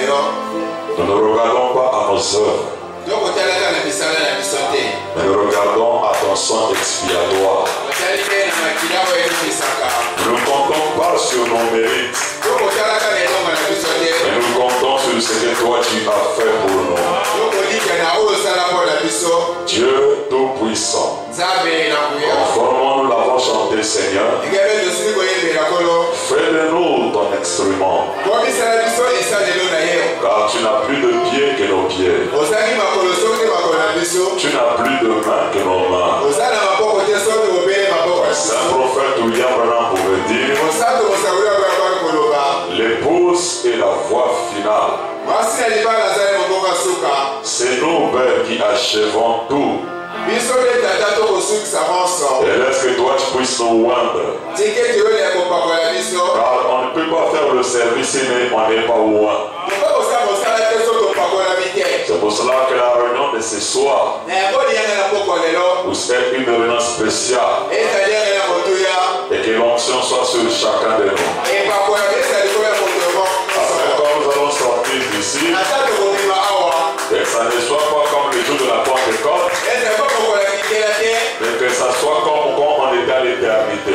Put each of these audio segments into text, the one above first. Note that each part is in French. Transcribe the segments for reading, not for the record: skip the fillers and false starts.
toi. Nous ne regardons pas à nos œuvres, mais nous regardons à ton sang expiatoire. Nous ne comptons pas sur nos mérites, mais nous comptons sur ce que toi tu as fait pour nous. Dieu Tout-Puissant, conformément nous l'avons chanté, Seigneur, fais de nous ton instrument, car tu n'as plus de pieds que nos pieds, tu n'as plus de mains que nos mains. Saint prophète William Branham pouvait dire, l'épouse est la voie finale. C'est nous, Père, qui achevons tout. Et laisse que toi tu puisses nous oindre. Car on ne peut pas faire le service si on n'est pas oint. C'est pour cela que la réunion de ce soir vous êtes une réunion spéciale. Et que l'onction soit sur chacun de nous. Quand nous allons sortir d'ici, que ça ne soit pas comme le jour de la Pentecôte, mais que ça soit comme quand on est à l'éternité.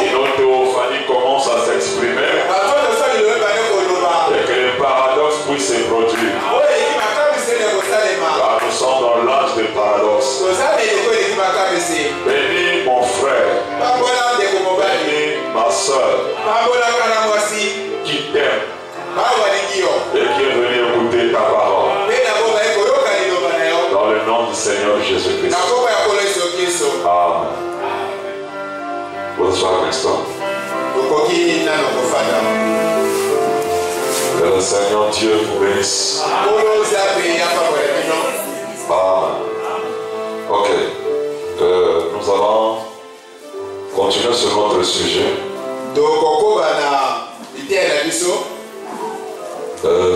Et notre théophanie commence à s'exprimer. Et que les paradoxes puissent se produire. Car nous sommes dans l'âge des paradoxes. Bénis mon frère. Bénis ma soeur. Qui t'aime. Et qui est venu écouter ta parole. Dans le nom du Seigneur Jésus-Christ. Amen. Bonsoir, Christophe. Que le Seigneur Dieu vous bénisse. Amen. Ok. Nous allons continuer sur notre sujet.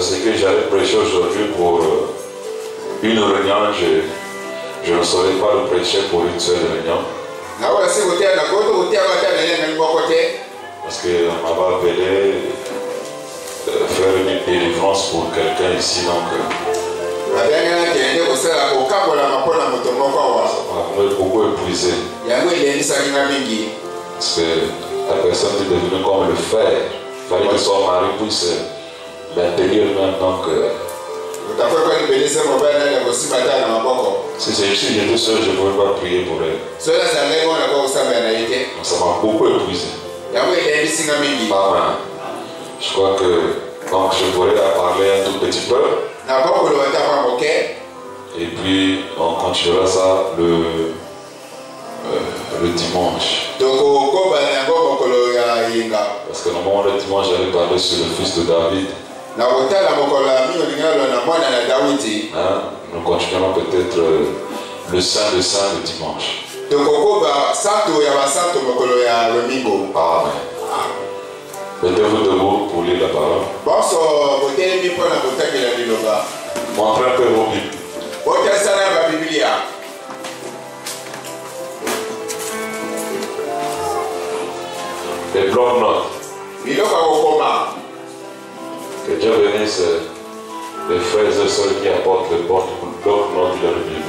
Ce que j'allais prêcher aujourd'hui pour une réunion, je ne saurais pas le prêcher pour une seule réunion. Parce qu'on m'avait appelé faire une délivrance pour quelqu'un ici, donc ça m'a beaucoup épuisé. Parce que la personne est devenue comme le fer. Il fallait que son mari puisse maintenir même, donc si j'étais seul, je ne pouvais pas prier pour elle. Ça m'a beaucoup épuisé. Amen. Je crois que donc je pourrais la parler un tout petit peu. Et puis on continuera ça le dimanche. Parce que normalement le dimanche j'allais parler sur le fils de David. Nous continuerons peut-être le Saint de Saint le dimanche. Amen. Mettez-vous debout pour lire la parole. Montrez un peu vos Bibles. Les blocs-notes. Que Dieu bénisse les frères et sœurs qui apportent le bloc-notes de leur Bible.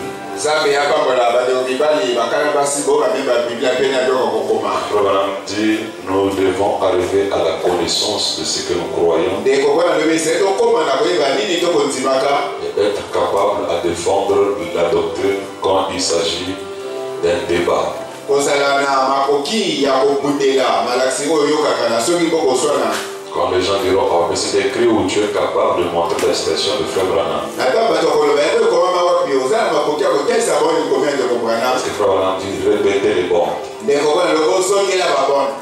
Dit, nous devons arriver à la connaissance de ce que nous croyons et être capable à défendre la doctrine quand il s'agit d'un débat. Quand les gens diront, oh, mais c'est écrit où tu es capable de montrer l'expression de Frère Branham. Parce que Frère Branham dit, répétez les bons.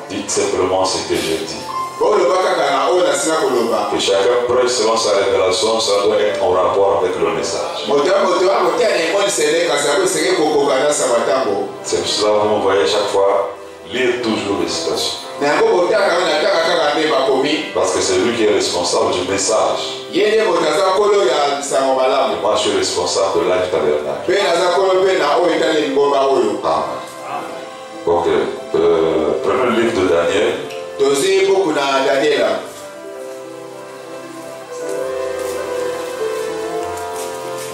Dites simplement ce que j'ai dit. Que chacun prêche selon sa révélation, ça doit être en rapport avec le message. C'est pour cela que vous voyez chaque fois lire toujours les citations. Parce que c'est lui qui est responsable du message. Et moi je suis responsable de Life Tabernacle. Amen. Ok. Prenez le livre de Daniel. Tozi beaucoup na Daniela.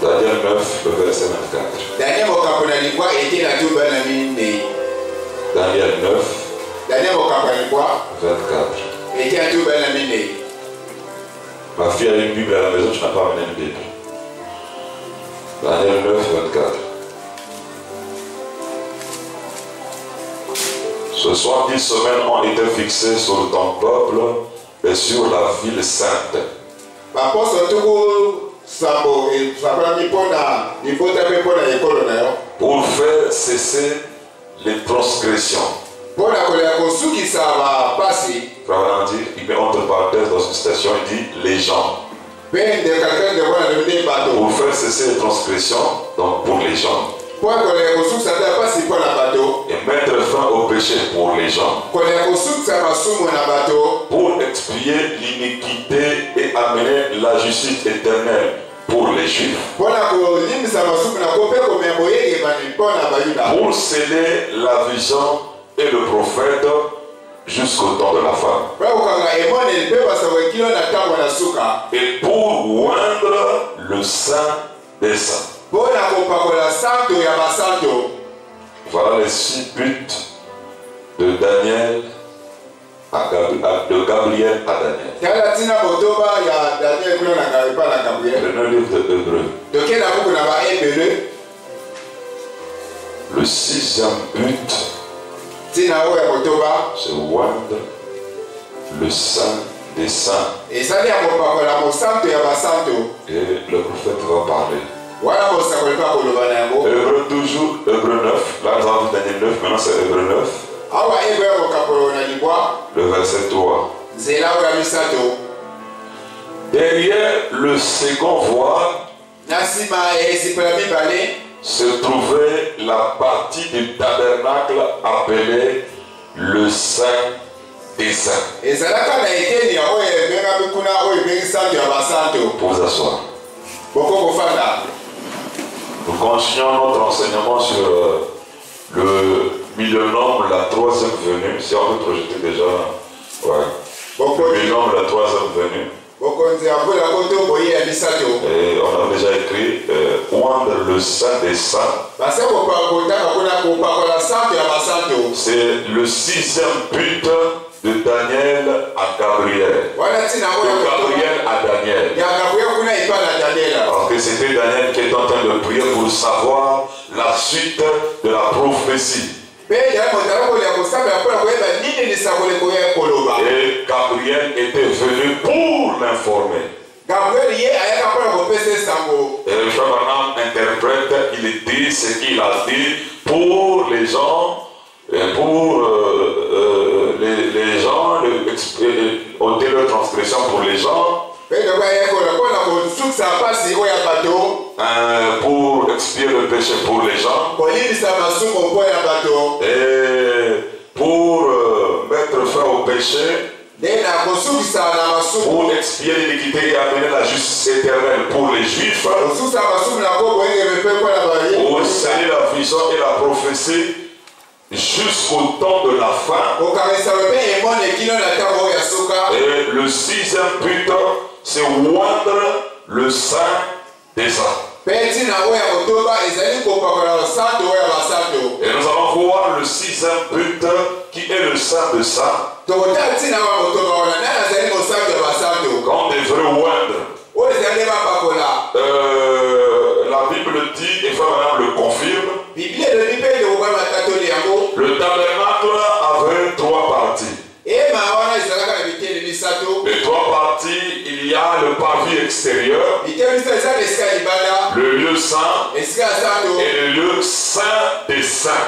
Daniel 9, le verset 24. Daniel mokapona lingwa était na tumba na mine. Daniel 9, Daniel mokapona lingwa 24. était na tumba na mine. Ma fille a une Bible à la maison, tu n'as pas amené une Bible. Daniel 9, 24. Ce soir, 10 semaines ont été fixées sur ton peuple et sur la ville sainte. Pour faire cesser les transgressions. Frère dit, il met entre parenthèses dans une citation, il dit les gens. Pour faire cesser les transgressions, donc pour les gens. Et mettre fin au péché pour les gens. Pour expier l'iniquité et amener la justice éternelle pour les Juifs. Pour sceller la vision et le prophète jusqu'au temps de la fin. Et pour oindre le Saint des Saints. Voilà les 6 buts de Daniel de Gabriel à Daniel. Le livre de Hébreux. Le 6e but, c'est oindre le Saint des Saints. Et le prophète va parler. Hébreux toujours, Hébreux 9. Là nous avons Daniel 9, maintenant c'est Hébreux 9. Le verset 3. Derrière le second voile se trouvait la partie du tabernacle appelée le Saint des Saints. Pour vous asseoir. Nous continuons notre enseignement sur le millénium, la 3e venue. Si on peut projeter déjà, ouais. Le millénium, la 3e venue. Et on a déjà écrit oindre le Saint des Saints. C'est le 6e but de Daniel à Gabriel. De Gabriel à Daniel. Parce que c'était Daniel qui était en train de prier pour savoir la suite de la prophétie. Et Gabriel était venu pour l'informer. Et le frère Branham interprète, il dit ce qu'il a dit pour les gens, et pour les gens, ôter leur transgression pour les gens. Pour expier le péché pour les gens. Et pour mettre fin au péché. Pour expier l'iniquité et amener la justice éternelle pour les Juifs. Pour sceller la vision et la prophétie jusqu'au temps de la fin. Et le 6e but, c'est oindre le Saint des Saints. Et nous allons voir le 6e but qui est le Saint des Saints. Qu'on devrait oindre. La Bible dit, et Frère le confirme, le tabernacle avait 3 parties. Les 3 parties, il y a le parvis extérieur, le lieu saint et le lieu saint des saints.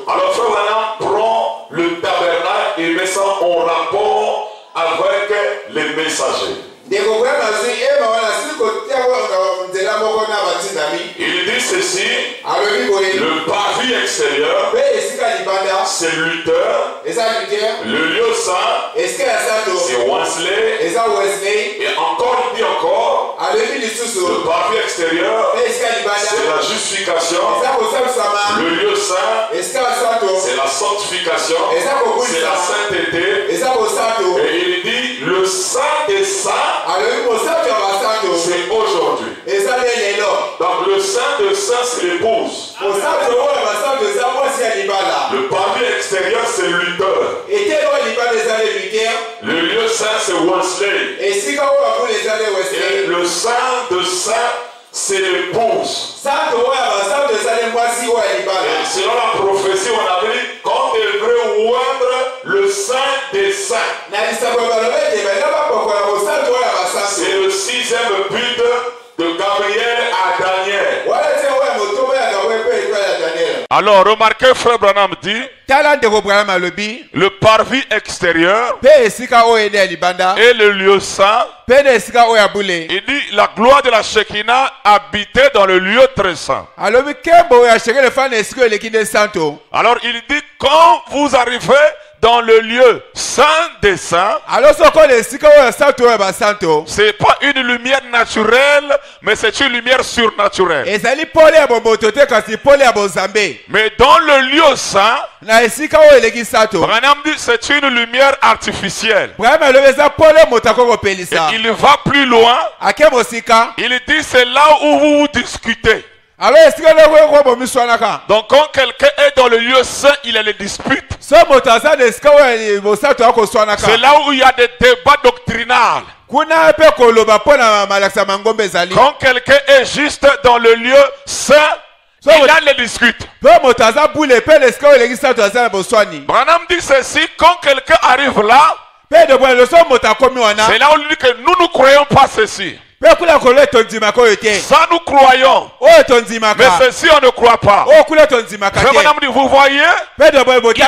Alors Frère Branham prend le tabernacle et met ça en rapport avec les messagers. Il dit ceci, le parvis extérieur, c'est Luther, le lieu saint, c'est Wesley, et encore il dit encore, Le parvis extérieur, c'est la justification. Le lieu saint, c'est la sanctification. C'est la sainteté. Et il dit le saint des saints, c'est aujourd'hui. Donc le saint des saints, c'est l'épouse. Le parvis extérieur, c'est le lutteur. Le lieu saint, c'est Wesley. Et le saint de saint, c'est l'épouse. Et selon la prophétie, on a dit qu'on devrait oindre le saint des saints. C'est le 6e but de Gabriel à Daniel. Alors, remarquez, frère Branham dit, le parvis extérieur et le lieu saint. Il dit, la gloire de la Shekinah habitait dans le lieu très saint. Alors, il dit, quand vous arrivez dans le lieu saint des saints, c'est pas une lumière naturelle, mais c'est une lumière surnaturelle. Mais dans le lieu saint, Branham dit c'est une lumière artificielle. Et il va plus loin. Il dit c'est là où vous discutez. Donc quand quelqu'un est dans le lieu saint, il a les disputes. C'est là où il y a des débats doctrinaux. Quand quelqu'un est juste dans le lieu saint, il a les disputes. Branham dit ceci, quand quelqu'un arrive là, c'est là où il dit que nous ne croyons pas ceci. Ça nous croyons. Mais ceci on ne croit pas. Vous voyez,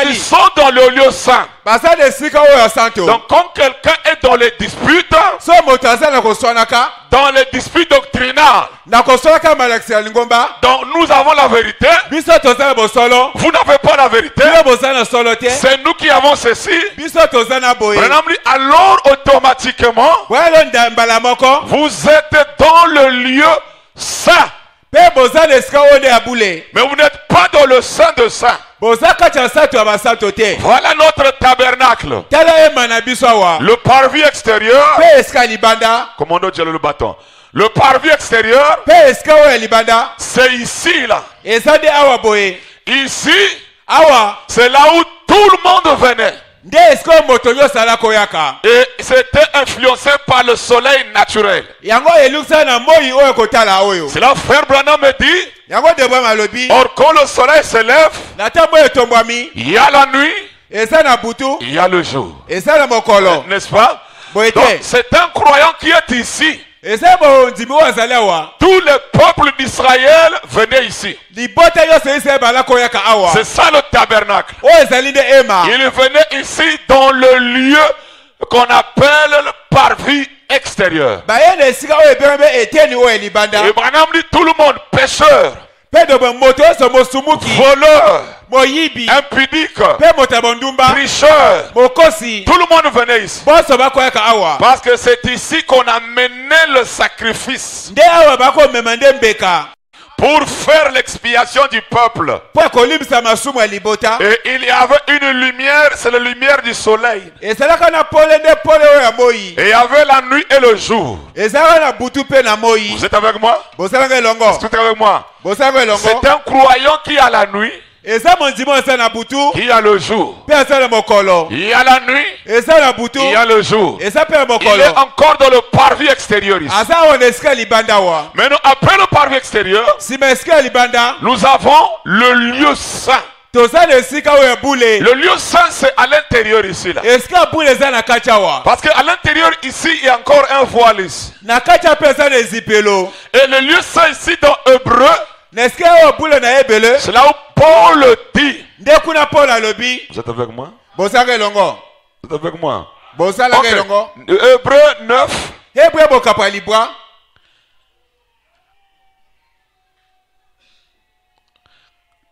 ils sont dans le lieu saint. Donc quand quelqu'un est dans les disputes, dans les disputes doctrinales, donc nous avons la vérité, vous n'avez pas la vérité, c'est nous qui avons ceci. Alors automatiquement, vous êtes dans le lieu saint. Mais vous n'êtes pas dans le saint de saints. Voilà notre tabernacle. Le parvis extérieur. Comment on dit le bâton? Le parvis extérieur, c'est ici là. Ici, c'est là où tout le monde venait. Et c'était influencé par le soleil naturel. C'est là où frère Branham me dit, or quand le soleil se lève, il y a la nuit, il y a le jour. N'est-ce pas? Donc c'est un croyant qui est ici. Tous les peuples d'Israël venaient ici. C'est ça le tabernacle. Ils venaient ici dans le lieu qu'on appelle le parvis extérieur. Et Branham dit tout le monde, pécheur, voleur, impudique, tricheur, tout le monde venait ici. Parce que c'est ici qu'on a mené le sacrifice pour faire l'expiation du peuple. Et il y avait une lumière, c'est la lumière du soleil. Et il y avait la nuit et le jour. Vous êtes avec moi? Vous êtes avec moi? C'est un croyant qui a la nuit, qui a le jour. Il y a la nuit, il y a le jour. Il est encore dans le parvis extérieur ici. Maintenant, après le parvis extérieur, nous avons le lieu saint. Le lieu saint, c'est à l'intérieur ici là. Parce qu'à l'intérieur ici, il y a encore un voile ici. Et le lieu saint ici dans Hébreu, c'est là où Paul dit. Vous êtes avec moi? Vous êtes avec moi? Okay. Hébreu 9.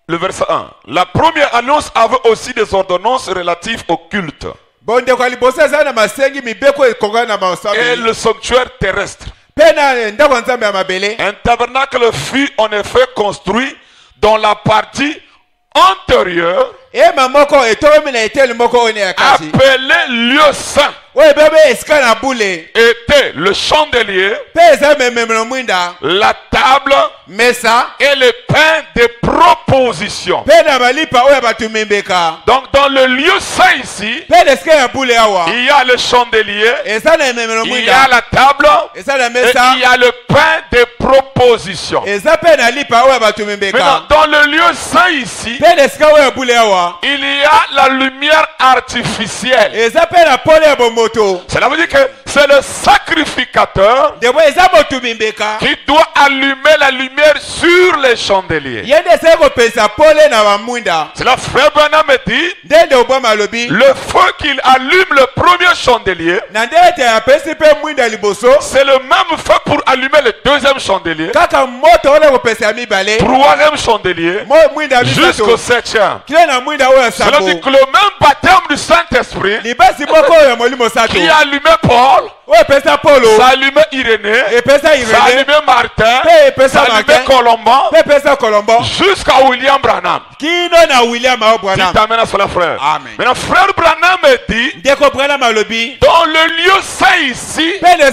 Le verset 1. La première alliance avait aussi des ordonnances relatives au culte et le sanctuaire terrestre. Un tabernacle fut en effet construit dans la partie antérieure, appelé lieu saint, était le chandelier, la table et le pain de proposition. Donc dans le lieu saint ici, il y a le chandelier, il y a la table et il y a le pain de proposition. Maintenant, dans le lieu saint ici, il y a la lumière artificielle. Cela veut dire que c'est le sacrificateur qui doit allumer la lumière sur les chandeliers. C'est là frère Branham dit, le feu qu'il allume le premier chandelier, c'est le même feu pour allumer le deuxième chandelier, troisième chandelier, jusqu'au septième. Cela dit que le même baptême du Saint-Esprit qui a allumé Paul, ça a allumé Irénée, ça a allumé Martin, ça a allumé Colomban, jusqu'à William Branham. Dites amen à cela, frère. Amen. Maintenant, frère Branham dit, dans le lieu saint ici, les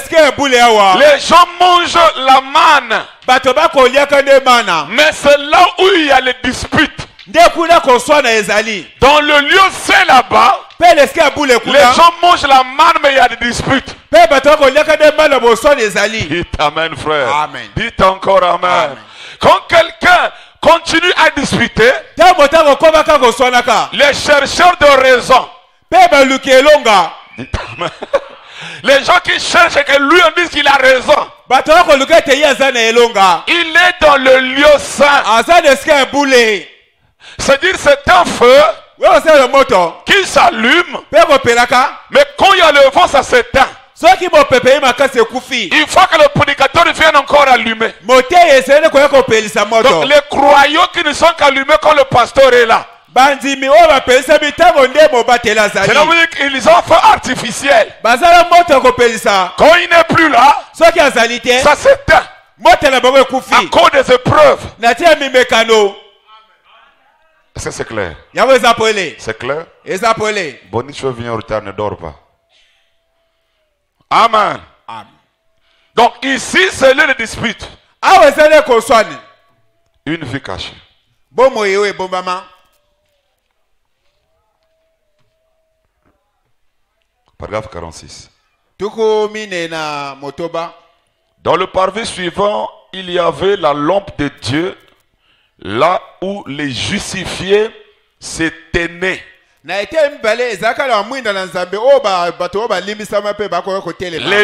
gens mangent la manne. Mais c'est là où il y a les disputes. Dans le lieu saint là-bas, les gens mangent la manne, mais il y a des disputes. Dites amen, frère. Amen. Dites encore amen. Amen. Quand quelqu'un continue à disputer, les chercheurs de raison, dites amen. Les gens qui cherchent que lui on dise qu'il a raison, il est dans le lieu saint. C'est-à-dire c'est un feu qui s'allume, mais quand il y a le vent, ça s'éteint. Il faut que le prédicateur vienne encore allumer. Donc les croyants qui ne sont qu'allumés quand le pasteur est là. C'est là où ils ont fait artificiel. Quand il n'est plus là, ça s'éteint à cause des épreuves. Est-ce que c'est clair? C'est clair? Bonnie, tu veux venir en retard, ne dors pas. Amen. Donc ici, c'est l'heure de dispute. Une vie cachée. Paragraphe 46. Dans le parvis suivant, il y avait la lampe de Dieu, là où les justifiés se tenaient. Les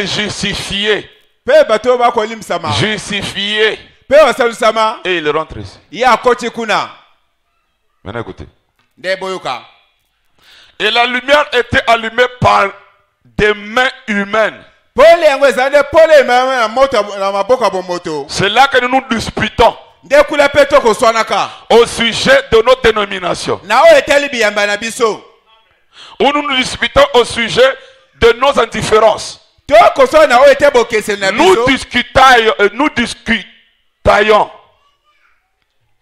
justifiés. Justifiés. Et ils rentrent ici. Maintenant écoutez. Et la lumière était allumée par des mains humaines. C'est là que nous nous disputons au sujet de notre dénomination. Où nous nous disputons au sujet de nos indifférences. Nous discutons.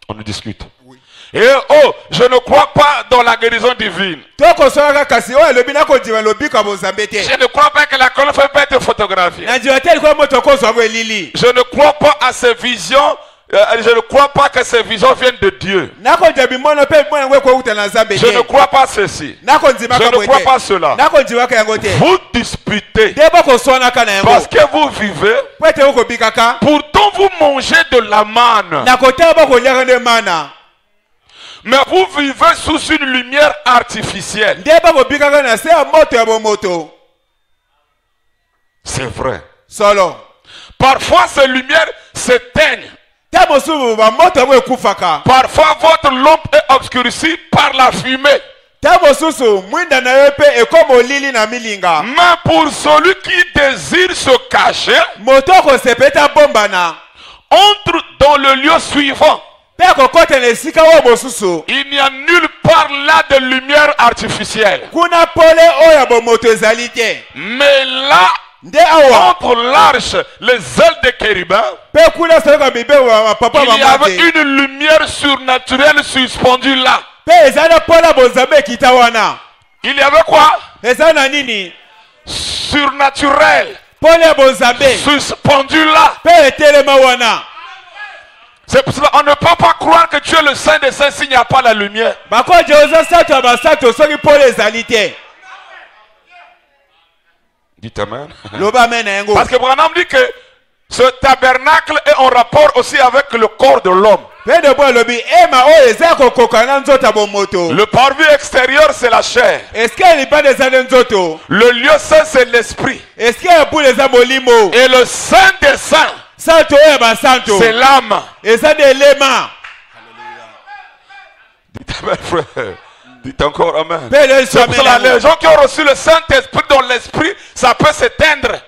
On nous discute. Et oh, je ne crois pas dans la guérison divine. Je ne crois pas que la colonne peut être photographiée. Je ne crois pas à ces visions. Je ne crois pas que ces visions viennent de Dieu. Je ne crois pas ceci. Je ne crois pas cela. Vous disputez parce que vous vivez. Pourtant vous mangez de la manne. Mais vous vivez sous une lumière artificielle. C'est vrai. Parfois ces lumières s'éteignent. Parfois votre lampe est obscurcie par la fumée. Mais pour celui qui désire se cacher, entre dans le lieu suivant. Il n'y a nulle part là de lumière artificielle. Mais là, entre l'arche, les ailes des chérubins, il y avait une lumière surnaturelle suspendue là. Il y avait quoi? Surnaturel suspendu là. C'est pour cela qu'on ne peut pas croire que tu es le Saint des Saints s'il n'y a pas la lumière. Dites amen. Parce que Branham dit que ce tabernacle est en rapport aussi avec le corps de l'homme. Le parvis extérieur, c'est la chair. Le lieu saint, c'est l'esprit. Et le Saint des Saints, c'est l'âme. Dites amen, frère. Dites encore amen. C'est pour cela les gens qui ont reçu le Saint-Esprit dans l'esprit, ça peut s'éteindre.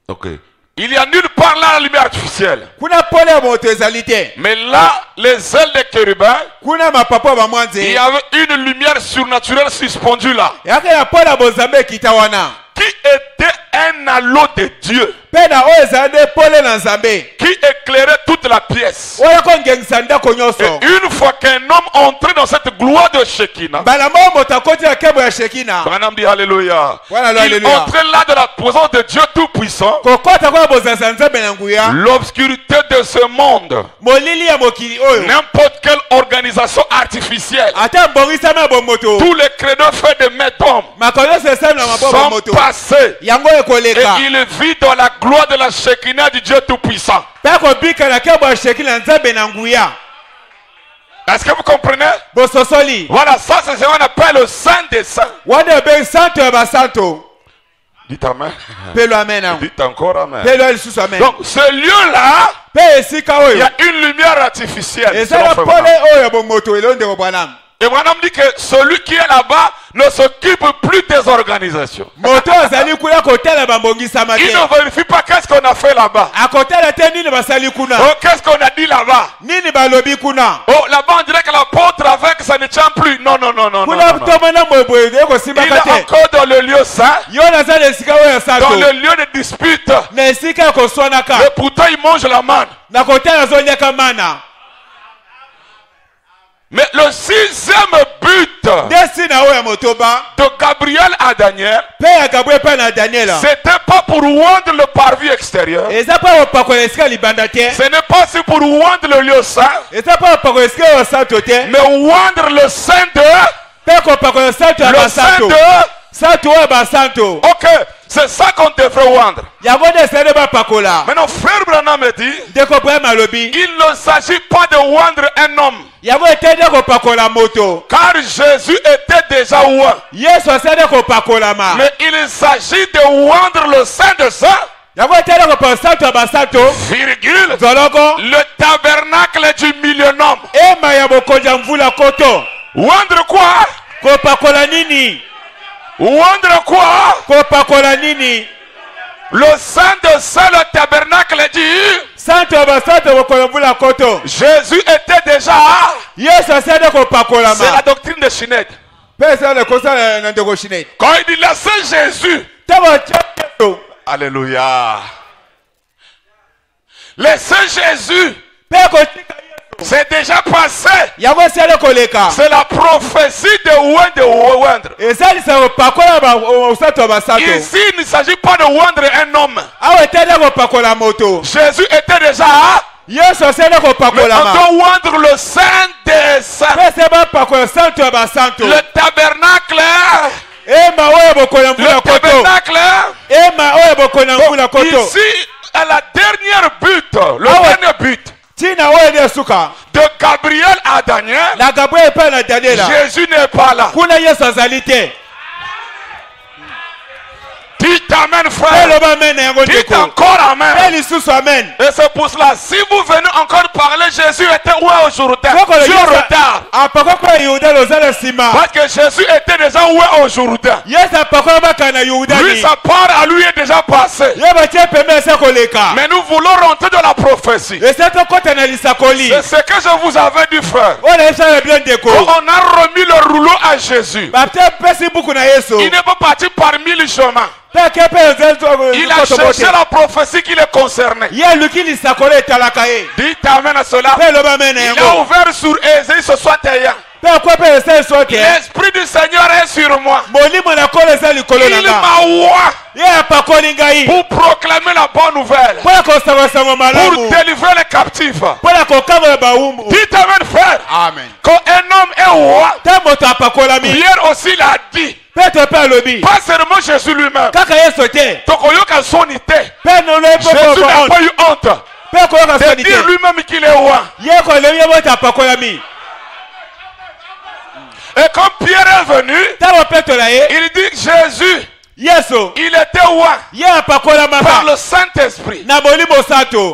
Ok. Il y a nulle part là la lumière artificielle. Mais là, les ailes des chérubins, il y avait une lumière surnaturelle suspendue là. Qui était un halo de Dieu. Qui éclairait toute la pièce. Et une fois qu'un homme entrait dans cette gloire de Shekinah, Branham dit Alléluia. Il entrait là de la présence de Dieu Tout-Puissant. L'obscurité de ce monde, n'importe quelle organisation artificielle, tous les créneaux faits de maîtres hommes sont passés. Et il vit dans la gloire de la Shekinah du Dieu Tout-Puissant. Est-ce que vous comprenez? Voilà, ça c'est ce qu'on appelle le Saint des Saints. Dites amen. Dites encore amen. Donc ce lieu-là, il y a une lumière artificielle. Et Branham dit que celui qui est là-bas ne s'occupe plus des organisations. Il ne vérifie pas qu'est-ce qu'on a fait là-bas. Oh, qu'est-ce qu'on a dit là-bas. Oh, là-bas on dirait que la porte avec ça ne tient plus. Non, non, non, non, non, non. Il est encore dans le lieu saint, dans le lieu de dispute. Et pourtant il mange la manne. Mais le sixième but de Gabriel à Daniel, c'était pas pour rendre le parvis extérieur. Ce n'est pas aussi pour rendre le lieu saint, mais rendre le saint de le saint de. Ok, c'est ça qu'on devrait rendre. Maintenant, frère Branham me dit, il ne s'agit pas de rendre un homme. Car Jésus était déjà roi. Mais il s'agit de rendre le Saint de Saints, virgule, le tabernacle du millénaire. Rendre quoi? Rendre quoi? Le Saint de Saint, le tabernacle dit. Jésus était déjà. C'est la doctrine de Shinet. Quand il dit laissez Jésus. Alléluia. Laissez Jésus. C'est déjà passé. C'est la prophétie de Wendre. Ici, il ne s'agit pas de Wendre un homme. Jésus était déjà. Mais on doit rendre le Saint des Saints. Le tabernacle. Ici, à la dernière but, le dernier but de Gabriel à Daniel, Jésus n'est pas là. Dites amen, frère. Dites encore amen. Et c'est pour cela, si vous venez encore parler, Jésus était où aujourd'hui? Sur le retard. Parce que Jésus était déjà où aujourd'hui? Lui, sa part à lui est déjà passée. Mais nous voulons rentrer dans la prophétie. C'est ce que je vous avais dit, frère. On a remis le rouleau à Jésus. Il n'est pas parti par 1000 chemins. Il a cherché la prophétie qui le concernait. Dites amen à cela. Il a ouvert sur Ésaïe 61. L'Esprit du Seigneur est sur moi. Il m'a oint pour proclamer la bonne nouvelle, pour délivrer les captifs. Dites amen, frère. Amen. Quand un homme est roi, Pierre aussi l'a dit. Pas seulement Jésus lui-même. Jésus n'a pas eu honte de dire lui-même qu'il est roi. Et quand Pierre est venu, il dit Jésus, il était roi par le Saint-Esprit.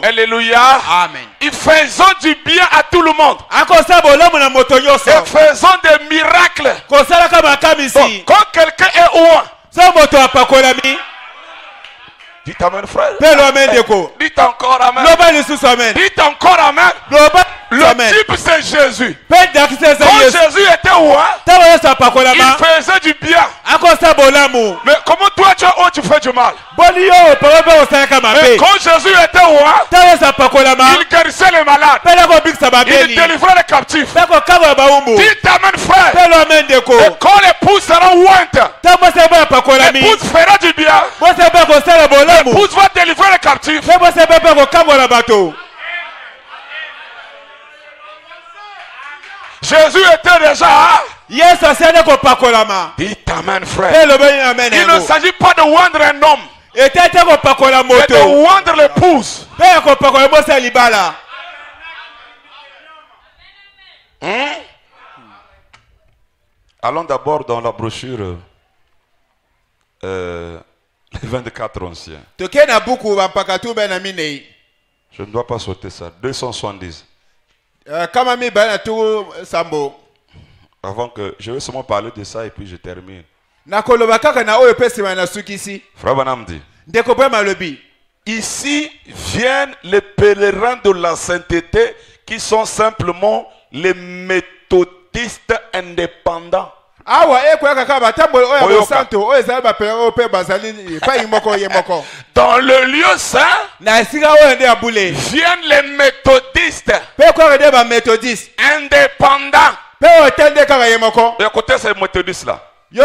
Alléluia. Amen. Et faisant du bien à tout le monde. Et faisant des miracles. Bon, quand quelqu'un est roi, dites amen, frère. Dites encore amen. Dites encore amen. Le type c'est Jésus. Quand Jésus était roi, il faisait du bien. Mais comment toi tu fais du mal? Mais quand Jésus était roi, il guérissait les malades. Il délivrait les captifs. Dites amen, frère. Et quand l'épouse sera ointe, l'épouse fera du bien. L'épouse va délivrer les captifs. Jésus était déjà. Dites amen, frère. Il ne s'agit pas de oindre un homme, mais de oindre l'épouse. Allons d'abord dans la brochure les 24 anciens. Je ne dois pas sauter ça. 270. Avant que je vais seulement parler de ça et puis je termine. Frère Branham dit, ici viennent les pèlerins de la sainteté qui sont simplement les méthodistes indépendants. Dans le lieu saint viennent les méthodistes indépendants. Écoutez ces méthodistes là. Ils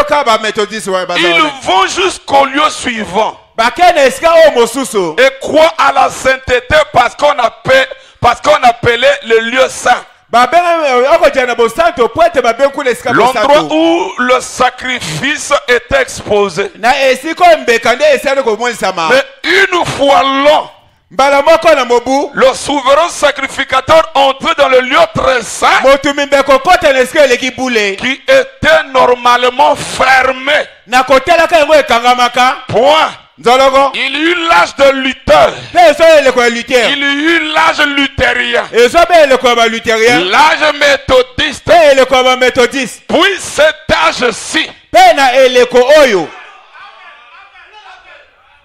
vont jusqu'au lieu suivant et croient à la sainteté parce qu'on appelait le lieu saint. L'endroit où le sacrifice est exposé. Mais une fois là, le souverain sacrificateur entrait dans le lieu très saint qui était normalement fermé. Point. Il y eut l'âge de Luther. Il y eut l'âge luthérien. L'âge méthodiste. Puis cet âge-ci.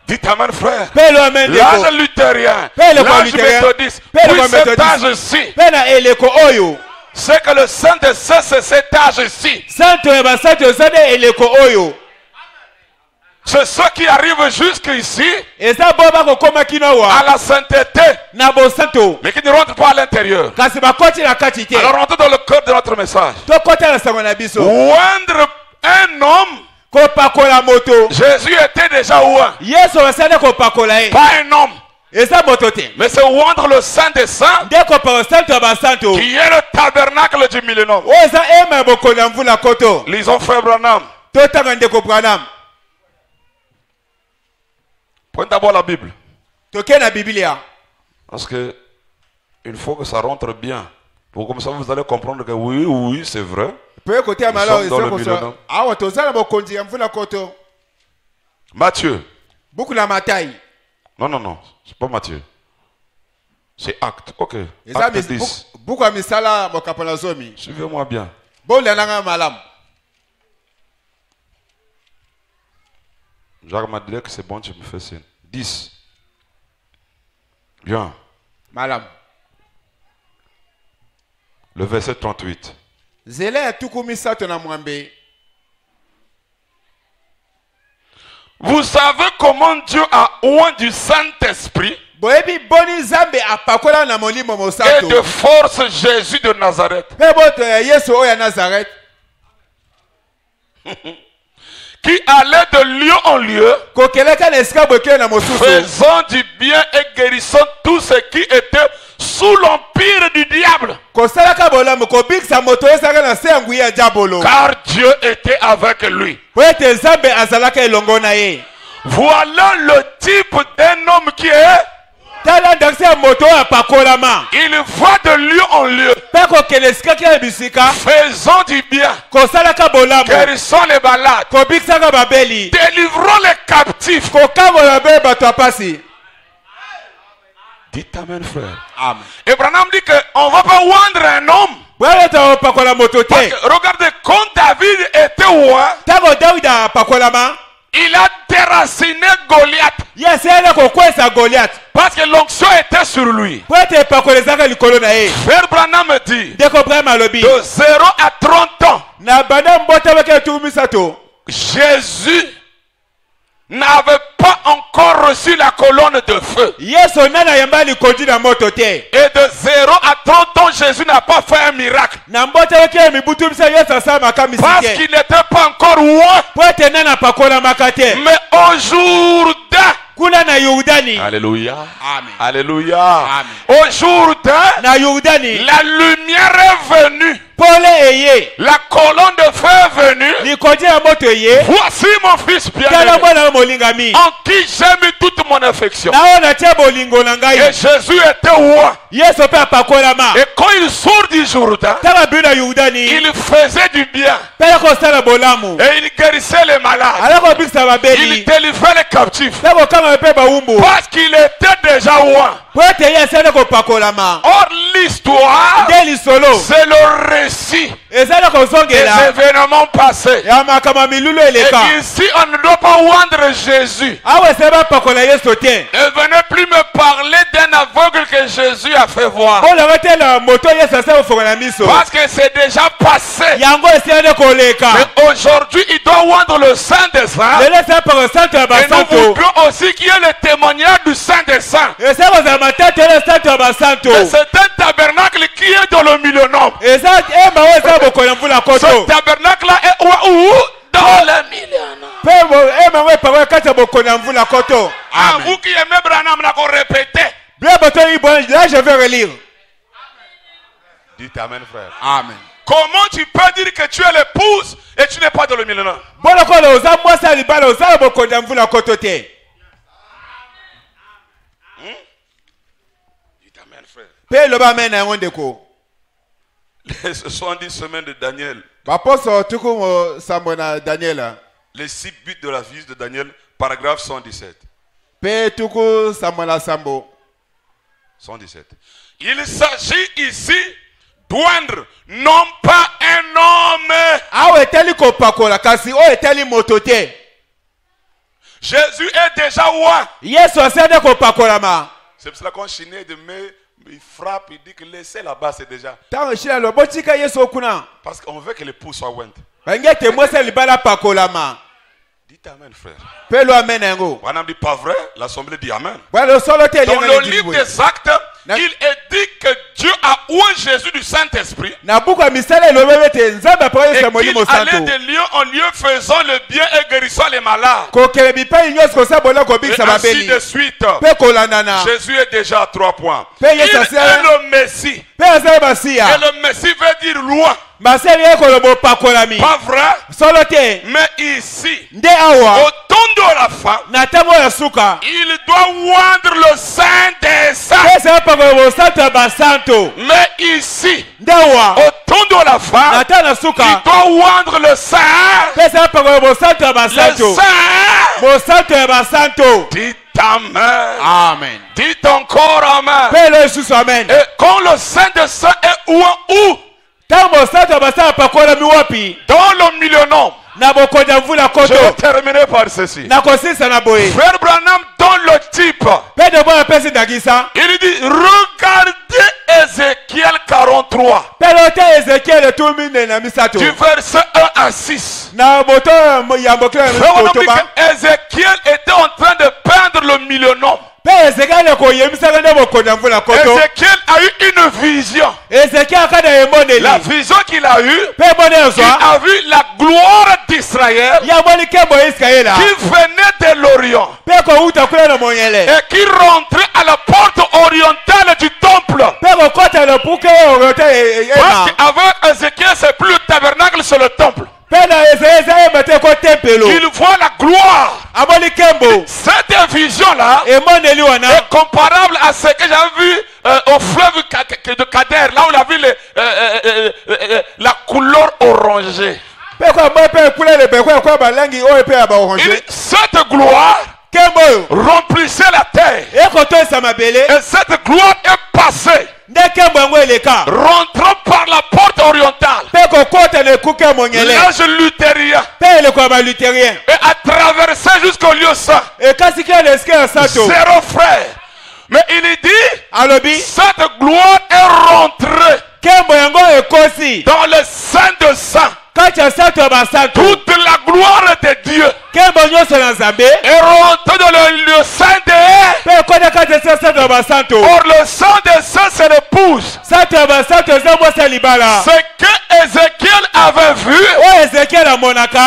Dites amen, frère. L'âge luthérien. L'âge méthodiste. Puis cet âge-ci. C'est que le Saint de Saints, c'est cet âge-ci. C'est ceux qui arrivent jusqu'ici à la sainteté, mais qui ne rentrent pas à l'intérieur. Alors rentrons dans le cœur de notre message. Oindre un homme, Jésus était déjà oint. Pas un homme. Mais c'est oindre le Saint des Saints qui est le tabernacle du millénaire. Lisons Frère Branham. Prenez d'abord la Bible. Parce que il faut que ça rentre bien. Pour comme ça vous allez comprendre que oui, c'est vrai. Nous sommes dans le millénaire. Matthieu. Beaucoup la mataille. Non, non, non. C'est pas Matthieu. C'est Acte. Ok. Acte 10. Beaucoup misala mokapala zomi. Suivez-moi bien. Bon l'anga malam. Jacques m'a dit que c'est bon, tu me fais signe. 10. Bien. Malam. Le verset 38. Zele tukumisa tona mwambe. Vous savez comment Dieu a oint du Saint-Esprit et de force Jésus de Nazareth, qui allait de lieu en lieu, faisant du bien et guérissant tous ceux qui étaient sous l'empire du diable. Car Dieu était avec lui. Voilà le type d'un homme qui est. Il va de lieu en lieu, faisant du bien, guérissant les malades, délivrant les captifs. Dites amen, frère. Amen. Abraham dit qu'on ne va pas oindre un homme. Parce que, regardez, quand David était roi, il a déraciné Goliath. Parce que l'onction était sur lui. Frère Branham me dit, de 0 à 30 ans, Jésus n'avait pas encore reçu la colonne de feu. Et de 0 à 30 ans, Jésus n'a pas fait un miracle. Parce qu'il n'était pas encore roi. Mais au jour d'un, alléluia. Amen. Alléluia. Amen. Au jour d'un, la lumière est venue. La colonne de feu est venue. Voici mon fils bien-aimé, en qui j'ai mis toute mon affection. Et Jésus était roi. Et quand il sort du Jourdain, il faisait du bien. Et il guérissait les malades. Il délivrait les captifs. Parce qu'il était déjà roi. Or l'histoire, c'est le récit des événements passés. Et ici on ne doit pas oindre Jésus. Ne venez plus me parler d'un aveugle que Jésus a fait voir. Parce que c'est déjà passé. Mais aujourd'hui il doit oindre le Saint des Saints. Et nous voudrions aussi qu'il y ait le témoignage du Saint des Saints. Mais c'est un tabernacle qui est dans le millénaire. Ce tabernacle-là est où? Dans le millénaire. Ah, vous qui aimez Branham, vous répétez. Là, je vais relire. Dites amen, frère. Amen. Comment tu peux dire que tu es l'épouse et tu n'es pas dans le millénaire? Les 70 semaines de Daniel. Les 6 buts de la vie de Daniel, paragraphe 117. 117. Il s'agit ici d'oindre non pas un homme. Jésus est déjà roi. C'est pour cela qu'on chinait de mai. Il frappe, il dit que laissez là-bas, c'est déjà. Parce qu'on veut que l'épouse soit ointe. Dites amen, frère. On a dit pas vrai, l'assemblée dit amen. Dans le livre des Actes, il est dit que Dieu a oint Jésus du Saint-Esprit. Et qu'il allait de lieu en lieu faisant le bien et guérissant les malades. Et ainsi de suite. Jésus est déjà à 3 points. Il est le Messie. Et le Messie veut dire loi. Pas vrai? Mais ici, au temps de la fin, il doit oindre le Saint des Saints. Mais ici, au temps de la fin, il doit oindre le Saint. Le Saint Dis amen. Amen. Dites encore amen. Amen. Et quand le Saint des Saints est où? Dans le millénaire. Je vais terminer par ceci. Frère Branham donne le type. Il dit, regardez Ézéchiel 43. Du verset 1 à 6. Ézéchiel était en train de peindre le millénaire. Ézéchiel a eu une vision. La vision qu'il a eue, il a vu la gloire d'Israël qui venait de l'Orient et qui rentrait à la porte orientale du temple. Parce qu'avant Ézéchiel, c'est plus le tabernacle, c'est le temple. Il voit la gloire. Cette vision-là est comparable à ce que j'avais vu au fleuve de Kader, là où on a vu la couleur orangée. Cette gloire remplissait la terre. Et cette gloire est passée, rentrant par la porte orientale, l'âge luthérien, et a traversé jusqu'au lieu saint. Zéro frère. Mais il dit, cette gloire est rentrée dans le Saint de Saints. Toute la gloire de Dieu est rentrée dans le lieu saint de. Or le Saint des Saints, c'est l'épouse. Ce que Ézéchiel avait vu,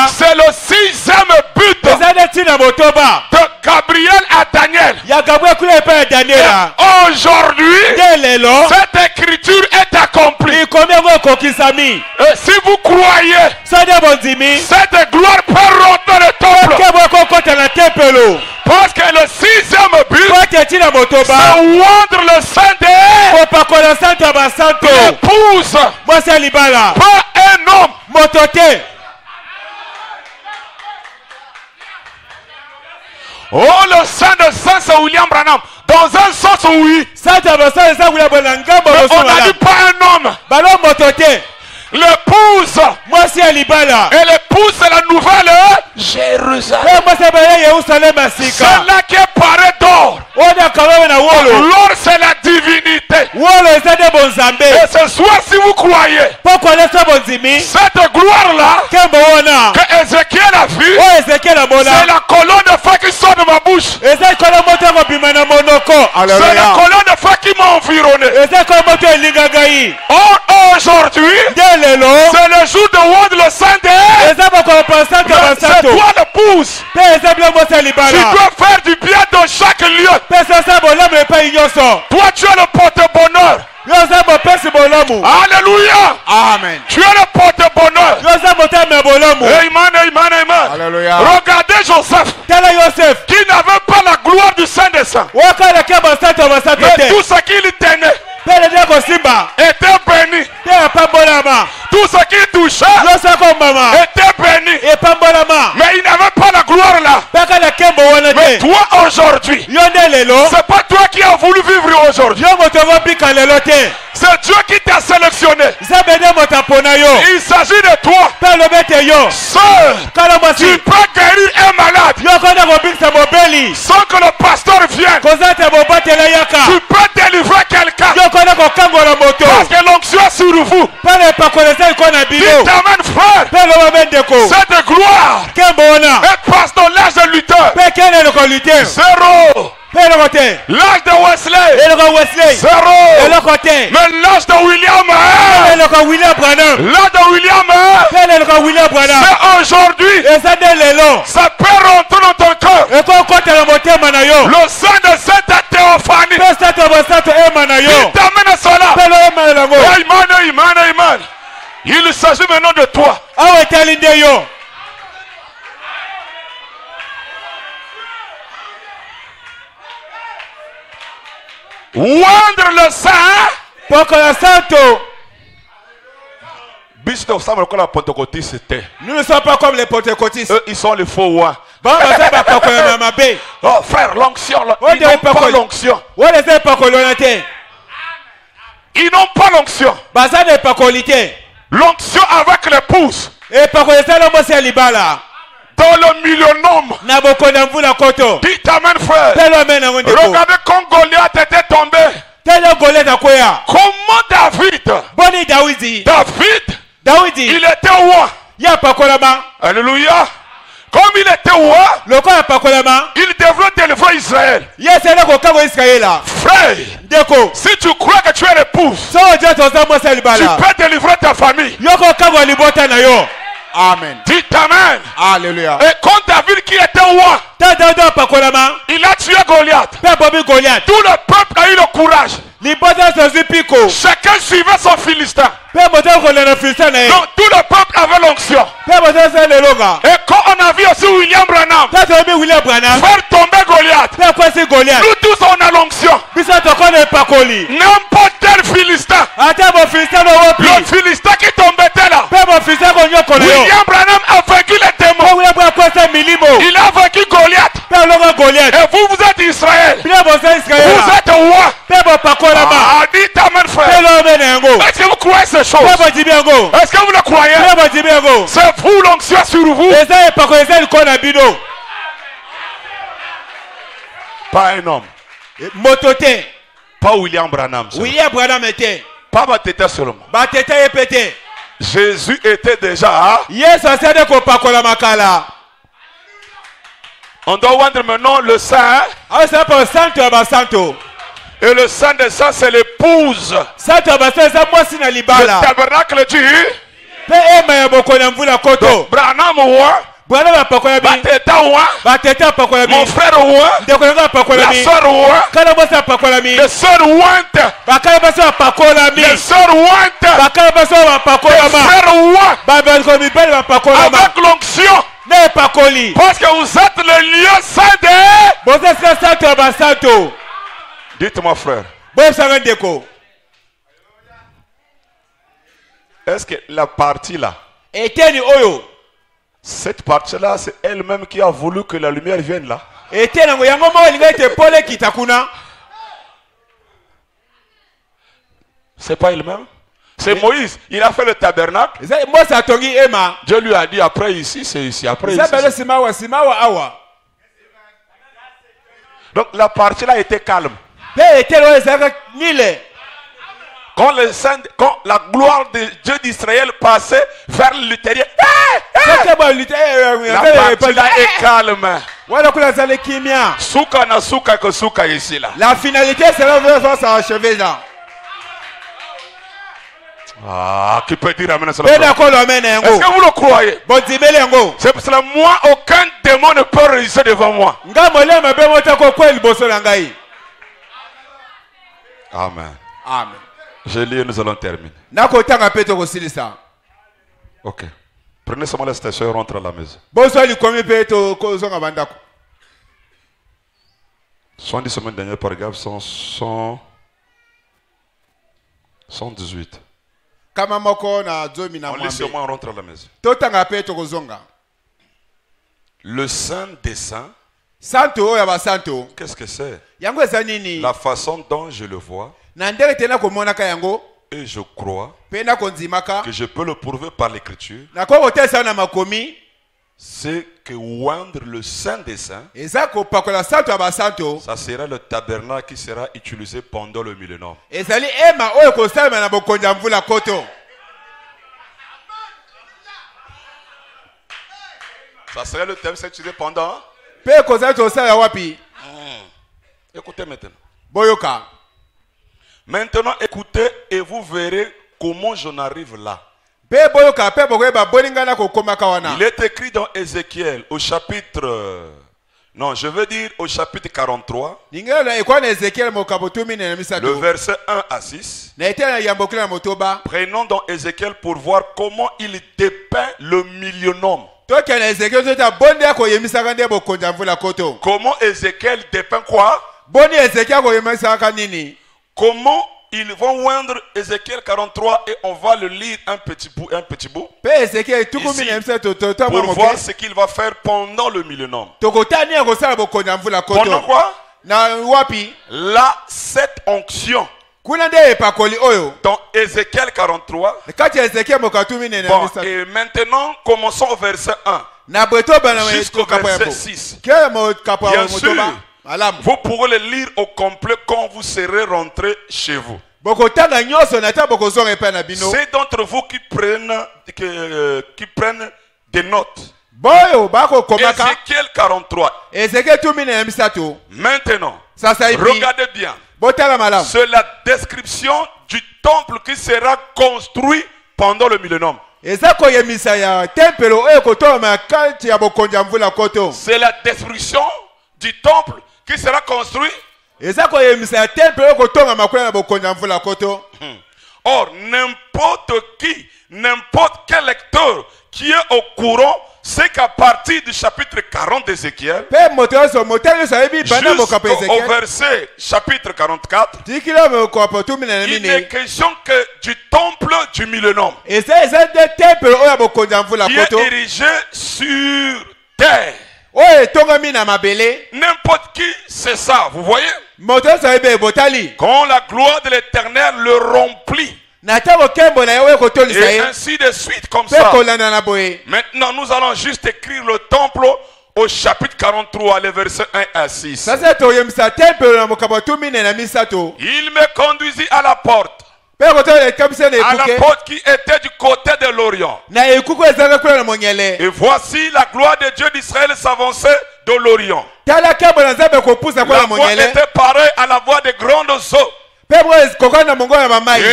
c'est le 6e but de Gabriel à Daniel. Et aujourd'hui, cette écriture est accomplie. Et si vous croyez, cette gloire peut rentrer dans le temple. Parce que le 6e but, c'est oindre le Saint de l'épouse, pas un homme. Oh, le Saint de Saint, c'est William Branham. Dans un sens, oui. On a dit pas un homme. L'épouse. Et l'épouse, c'est la nouvelle Jérusalem. C'est là qui est parée d'or. L'or, c'est la divinité. Et ce soir, si vous croyez, cette gloire-là que Ézéchiel a vue, c'est la colonne de feu qui sort de ma bouche. C'est la colonne de feu qui m'a environné. Aujourd'hui, c'est le jour de Wad le Saint de. C'est toi l'épouse. Tu dois faire du bien dans chaque lieu. Toi, tu es le porte-bonheur. Alléluia. Amen. Tu es le porte-bonheur. Amen, amen, amen. Alléluia. Regardez Joseph, qui n'avait pas la gloire du Saint des Saints. Mais tout ce qu'il tenait était béni. Tout ce qu'il touchait était béni. Mais il n'avait pas la gloire là. Mais toi aujourd'hui, c'est pas toi qui as voulu vivre aujourd'hui. C'est Dieu qui t'a sélectionné. Il s'agit de toi. Seul, tu peux guérir un malade sans que le pasteur vienne. Tu peux délivrer quelqu'un parce que l'onction est sur vous. Dites amen, frère. Cette gloire passe dans l'âge de Luther. Zéro. L'âge de Wesley. Zéro. Mais l'âge de William. L'âge de William. C'est aujourd'hui. Ça peut rentrer dans ton cœur. Le Saint de Saint a théophanie. Il t'amène à cela. Amen. Il s'agit maintenant de toi. Oindre le Saint. Nous ne sommes pas comme les pentecôtistes. Eux, ils sont les faux rois. Oh frère, l'onction, ils n'ont pas l'onction. Ils n'ont pas l'onction. L'onction avec l'épouse. Dans le millénome. Dites amen frère. Regardez quand Goliath était tombé. Comment David, il était roi. Alléluia. Comme il était roi, il devrait délivrer Israël. Frère, si tu crois que tu es l'épouse, tu peux délivrer ta famille. Amen. Dites amen. Alléluia. Et quand David qui était roi, il a tué Goliath. Tout le peuple a eu le courage. Chacun suivait son Philistin. Donc tout le peuple avait l'onction. Et quand on a vu aussi William Branham faire tomber Goliath, nous tous on a l'onction. N'importe quel Philistin, le Philistin qui tombait là, William Branham a vaincu les démons. Il a vaincu Goliath. Et vous êtes Israël. Vous êtes roi. Ah, dites amen frère. Est-ce que vous croyez ces choses? Est-ce que vous le croyez? C'est vous l'onction sur vous. Pas un homme. Pas William Branham. Pas Bateta seulement. Jésus était déjà. On doit vendre maintenant le sang. Et le sang des saints, c'est l'épouse. Le tabernacle du. Donc, Branham roi. Bateta roi. Mon frère roi. La soeur roi. Les soeurs ouantes. Les soeurs ouantes. Les frères rois. Avec l'onction. Parce que vous êtes le lieu saint de. Dites-moi frère. Est-ce que la partie là, cette partie là, c'est elle-même qui a voulu que la lumière vienne là? C'est pas elle-même? C'est Moïse, il a fait le tabernacle. Dieu lui a dit après ici, c'est ici, après ici. Donc la partie là était calme. Quand la gloire de Dieu d'Israël passait vers l'intérieur, la partie là est calme. Souka na souka que souka ici là. La finalité sera de s'achever là. Ah, qui peut dire amen? Est-ce que vous le croyez? C'est pour cela moi, aucun démon ne peut résister devant moi. Amen. Amen. Je lis et nous allons terminer. Ok. Prenez seulement la station et rentrez à la maison. Soit dit semaine dernière, par exemple, 118. On lit seulement, on rentre à la maison. Le saint des saints. Qu'est-ce que c'est? La façon dont je le vois. Et je crois que je peux le prouver par l'écriture. C'est que oindre le saint des saints, ça sera le tabernacle qui sera utilisé pendant le millénaire. Ça sera le thème utilisé pendant. Écoutez maintenant. Maintenant, écoutez et vous verrez comment j'en arrive là. Il est écrit dans Ézéchiel au chapitre... Non, je veux dire au chapitre 43. Le verset 1 à 6. Prenons dans Ézéchiel pour voir comment il dépeint le millénome. Comment Ézéchiel dépeint quoi? Comment ils vont oindre Ézéchiel 43 et on va le lire un petit bout. Ici, pour voir ce qu'il va faire pendant le millénaire. Pendant quoi? Là, cette onction. Dans Ézéchiel 43. Bon, et maintenant, commençons au verset 1. Jusqu'au verset 6. Bien sûr, vous pourrez le lire au complet quand vous serez rentré chez vous. C'est d'entre vous qui prennent des notes. Ézéchiel 43. Maintenant, regardez bien. C'est la description du temple qui sera construit pendant le millénaire. C'est la description du temple qui sera construit. Or, n'importe qui, n'importe quel lecteur qui est au courant, c'est qu'à partir du chapitre 40 d'Ézéchiel, jusqu'au verset chapitre 44, il n'est question que du temple du millénaire. Il est érigé sur terre. N'importe qui, c'est ça, vous voyez? Quand la gloire de l'Éternel le remplit, et ainsi de suite comme ça. Maintenant, nous allons juste écrire le temple au chapitre 43, les versets 1 à 6. Il me conduisit à la porte. À la porte qui était du côté de l'Orient. Et voici la gloire de Dieu d'Israël s'avançait de l'Orient. La voix était pareille à la voix des grandes eaux. Et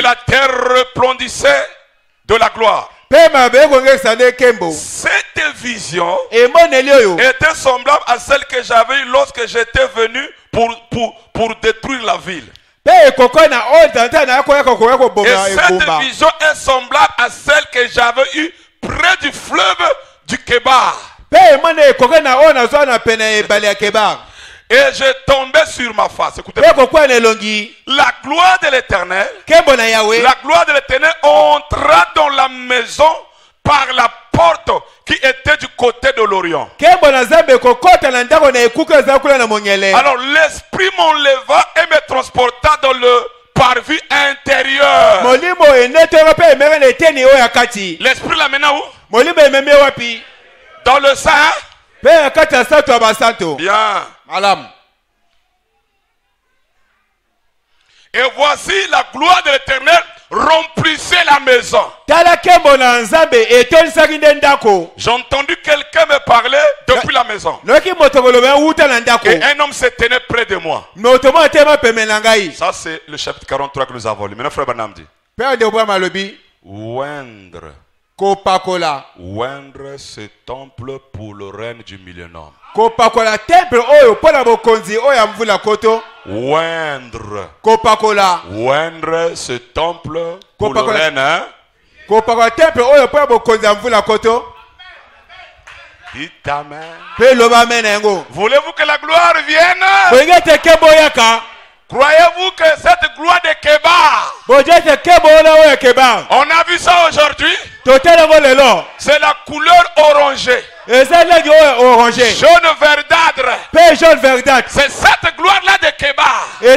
la terre resplendissait de la gloire. Cette vision était semblable à celle que j'avais eue lorsque j'étais venu pour détruire la ville. Et cette vision est semblable à celle que j'avais eue près du fleuve du Kébar. Et je tombais sur ma face. Écoutez, la gloire de l'Éternel, entra dans la maison par la porte qui était du côté de l'Orient. Alors l'esprit m'enleva et me transporta dans le parvis intérieur. L'esprit l'amena où? Dans le sein. Bien. Et voici la gloire de l'Éternel remplissait la maison. J'ai entendu quelqu'un me parler depuis la maison. Et un homme se tenait près de moi. Ça c'est le chapitre 43 que nous avons lu. Maintenant frère Branham dit oindre ce temple pour le règne du millénaire. Oindre ce temple pour le règne. Dites amen. Voulez-vous que la gloire vienne? Croyez-vous que cette gloire de Kébar, on a vu ça aujourd'hui? C'est la couleur orangée. Jaune verdâtre. C'est cette gloire-là de Kébar qui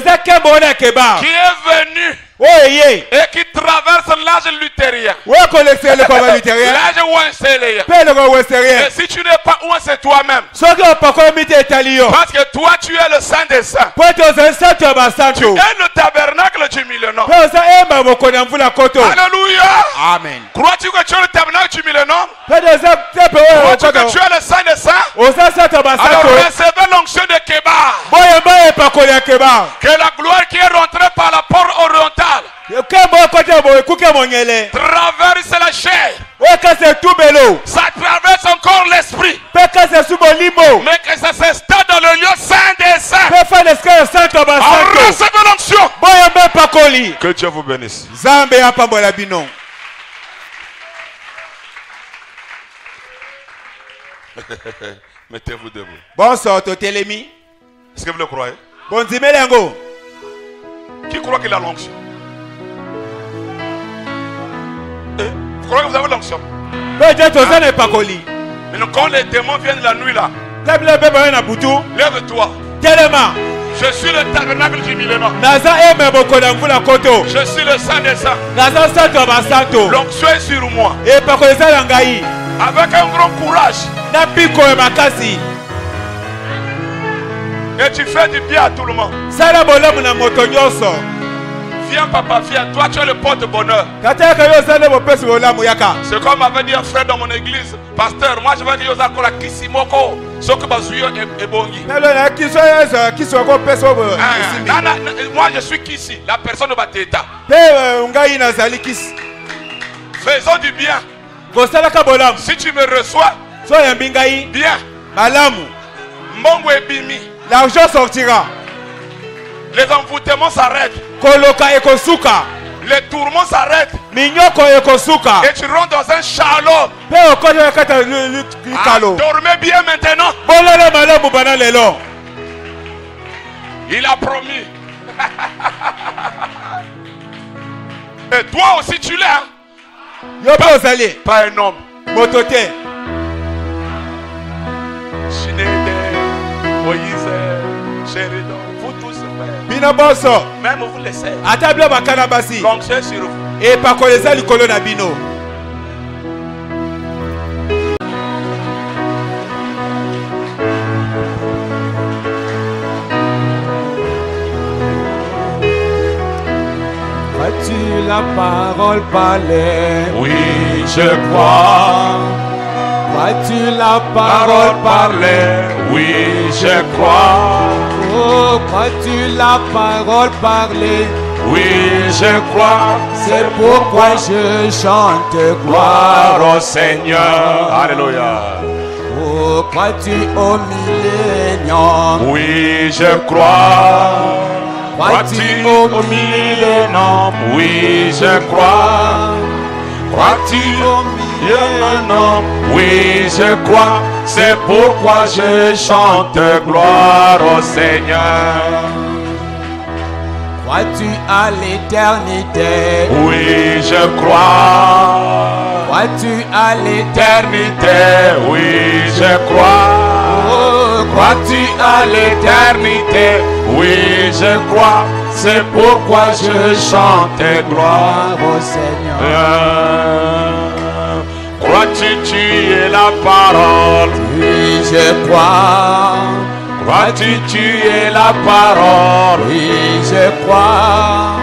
est venue et qui traverse l'âge luthérien. L'âge ouinceléen. Et si tu n'es pas ouin, c'est toi-même. Parce que toi, tu es le Saint des Saints. Tu es le tabernacle du millénaire. Alléluia. Amen. Crois-tu que tu es le tabernacle du millénaire? Crois-tu que tu es le Saint des Saints? Alors recevez l'onction de Kébar. Que la gloire qui est rentrée par la porte orientale traverse la chair. Ça traverse encore l'esprit. Mais que ça s'installe dans le lieu saint des saints. Recevez l'onction. Que Dieu vous bénisse. Mettez-vous debout. Est-ce que vous le croyez? Qui croit qu'il a l'onction? croyez que vous avez l'onction? Mais quand les démons viennent la nuit là, lève-toi. Je suis le tabernacle du millénaire. Je suis le saint des saints. L'onction est sur moi. Avec un grand courage. Et tu fais du bien à tout le monde. Viens papa, viens. Toi tu es le porte-bonheur. C'est comme m'avait dit un frère dans mon église. Pasteur, moi je veux dire aux la Kissimoko. Ce que Bazuyo est bongi. Moi je suis Kissi, la personne de Bateta. Faisons du bien. Si tu me reçois, bien. Mongo et Bimi. L'argent sortira. Les envoûtements s'arrêtent. Les tourments s'arrêtent. Et tu rentres dans un shalom. Dormez bien maintenant. Il a promis. Et toi aussi tu l'es. Pas un homme. Moïse, Sheridan, vous tous, même vous laissez. L'onction sur vous. Et par quoi les ailes colonna bino. As-tu la parole parler? Oui, je crois. As-tu la parole parler? Oui, je crois. Oh, crois-tu la parole parler? Oui, je crois. C'est pourquoi je chante gloire au Seigneur. Alléluia. Oh, crois-tu au millénium? Oui, je crois. Crois-tu au millénium? Oui, je crois. Crois-tu au millénium? Oui, je crois. C'est pourquoi je chante gloire au Seigneur. Crois-tu à l'éternité? Oui, je crois. Crois-tu à l'éternité? Oui, je crois. Oh, crois-tu à l'éternité? Oui, je crois. C'est pourquoi je chante gloire au Seigneur. Crois-tu tu es la parole? Oui, je crois. Crois-tu tu es la parole? Oui, je crois.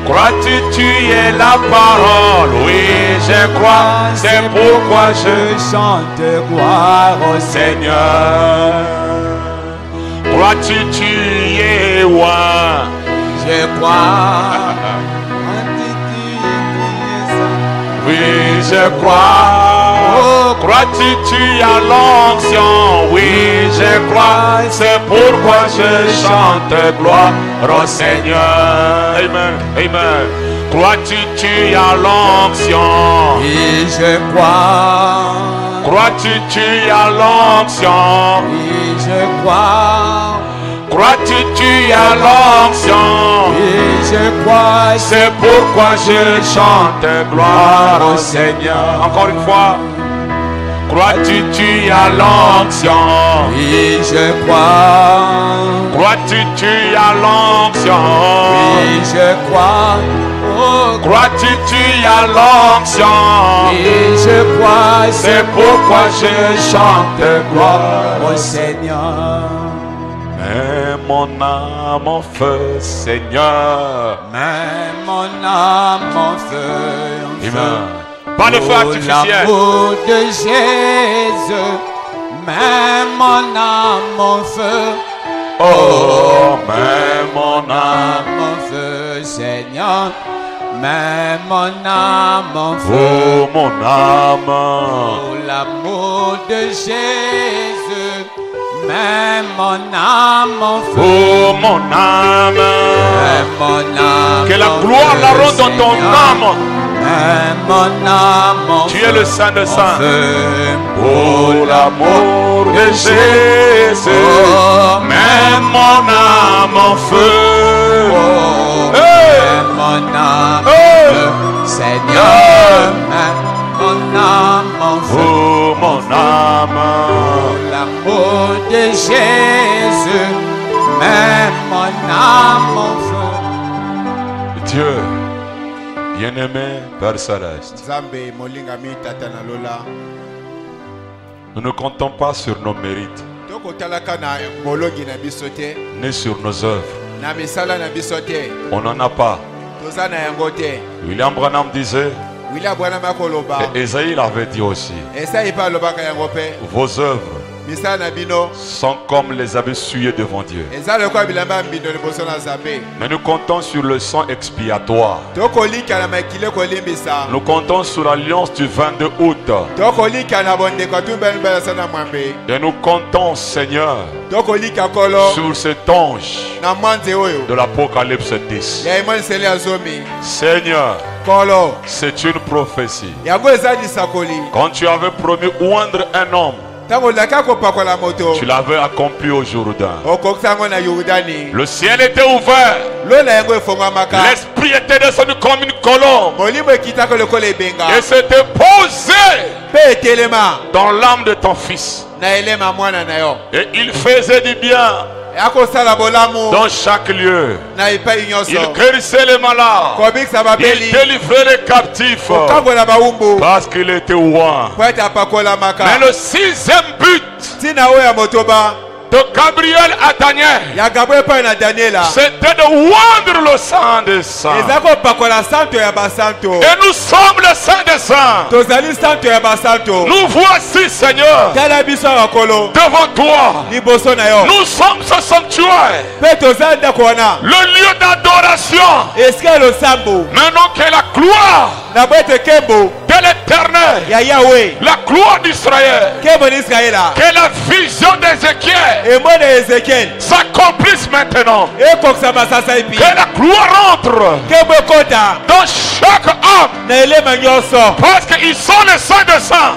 Crois-tu tu es la parole? Oui, je crois. C'est pourquoi je chante gloire au Seigneur. Crois-tu tu es roi? Je crois. Oui, je crois. Oh, crois-tu tu as l'onction? Oui, je crois. C'est pourquoi je chante gloire au Seigneur. Amen. Amen. Crois-tu tu as l'onction? Oui, je crois. Crois-tu tu as l'onction? Oui, je crois. Crois-tu tu as l'onction? Oui, je crois. C'est pourquoi je chante gloire au Seigneur. Encore une fois. Crois-tu tu as l'onction? Oui, je crois. Crois-tu tu as l'onction? Oui, je crois. Oh, crois-tu tu as l'onction? Oui, je crois. C'est pourquoi je chante gloire au Seigneur. Mets mon âme en feu, Seigneur. Mets mon âme en feu. Amen. Pas de feu artificiel. L'amour de Jésus. Mets mon âme en feu. Oh, mets mon âme en feu, Seigneur. Mets mon âme en feu. Oh, mon âme. Oh, l'amour de Jésus. Mets mon âme en feu. Oh, mon âme. Mets mon âme. Que la gloire la rende dans ton âme. Mets mon âme en feu. Tu es le Saint des Saints. Oh, l'amour de Jésus. Oh, mets mon âme en feu. Oh, hey. Mets mon âme en feu. Seigneur, mon âme. L'amour de Jésus, même mon âme en feu. Dieu, bien-aimé Père Céleste, nous ne comptons pas sur nos mérites, ni sur nos œuvres. On n'en a pas. William Branham disait, et Esaïe l'avait dit aussi, vos œuvres sont comme les habits souillés devant Dieu. Mais nous comptons sur le sang expiatoire. Nous comptons sur l'alliance du 22 août. Et nous comptons, Seigneur, sur cet ange de l'Apocalypse 10. Seigneur, c'est une prophétie. Quand tu avais promis oindre un homme, tu l'avais accompli au Jourdain. Le ciel était ouvert. L'esprit était descendu comme une colombe et s'était posé dans l'âme de ton fils. Et il faisait du bien dans chaque lieu. Il guérissait les malades. Il délivrait les captifs. Parce qu'il était loin. Mais le sixième but de Gabriel à Daniel, c'était de oindre le sang des saints. Et nous sommes le sang des saints. Nous voici, Seigneur, devant toi. Nous sommes ce sanctuaire, le lieu d'adoration. Maintenant que la gloire de l'Éternel, la gloire d'Israël, que la vision d'Ézéchiel s'accomplisse maintenant. Que la gloire entre dans chaque homme. Parce qu'ils sont les saints de sang.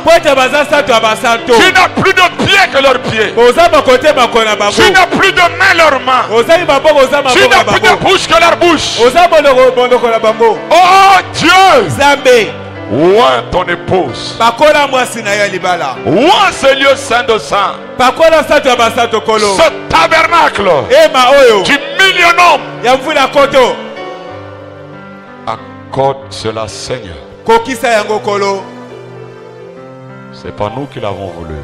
Tu n'as plus de pieds que leurs pieds. Tu n'as plus de mains leurs mains. Tu n'as plus de bouche que leur bouche. Oh Dieu, ouin ton épouse. Ouin ce lieu saint de sang. Ce tabernacle du millionnum. Accorde cela, Seigneur. C'est pas nous qui l'avons voulu.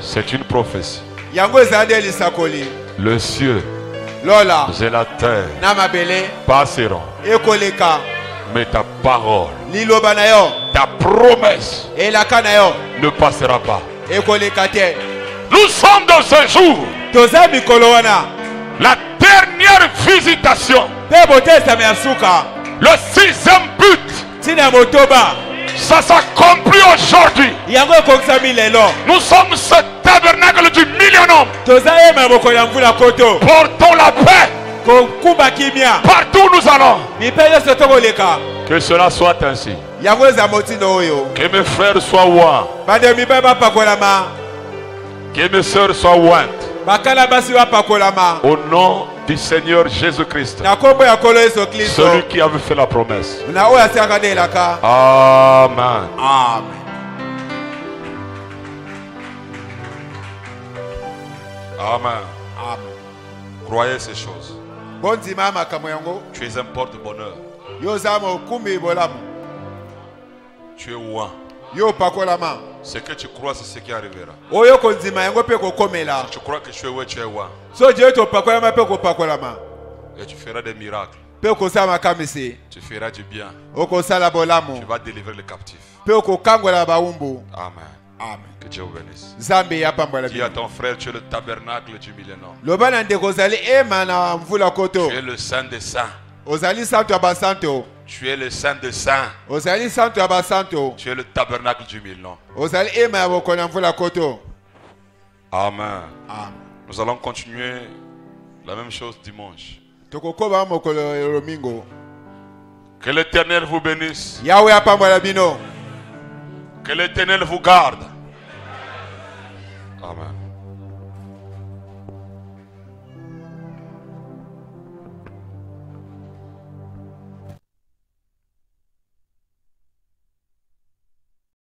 C'est une prophétie. Le ciel et la terre passeront, mais ta parole, ta promesse ne passera pas. Nous sommes dans ce jour, la dernière visitation, le sixième but. Ça s'accomplit aujourd'hui. Nous sommes ce tabernacle du millionnum. Portons la paix partout où nous allons. Que cela soit ainsi. Que mes frères soient ouins. Que mes sœurs soient ouintes. Au nom du Seigneur Jésus-Christ, celui qui avait fait la promesse. Amen. Amen. Croyez ces choses. Tu es un porte-bonheur. Tu es ouin. Ce que tu crois, c'est ce qui arrivera. Si tu crois que tu es ouin, tu es ouin. Et tu feras des miracles. Tu feras du bien. Tu vas délivrer les captifs. Amen. Que Dieu vous bénisse. Dis à ton frère, tu es le tabernacle du millénaire. Tu es le saint des saints. Tu es le saint des saints. Tu es le tabernacle du millénaire. Amen. Nous allons continuer la même chose dimanche. Que l'Éternel vous bénisse. Que l'Éternel vous garde. Amen.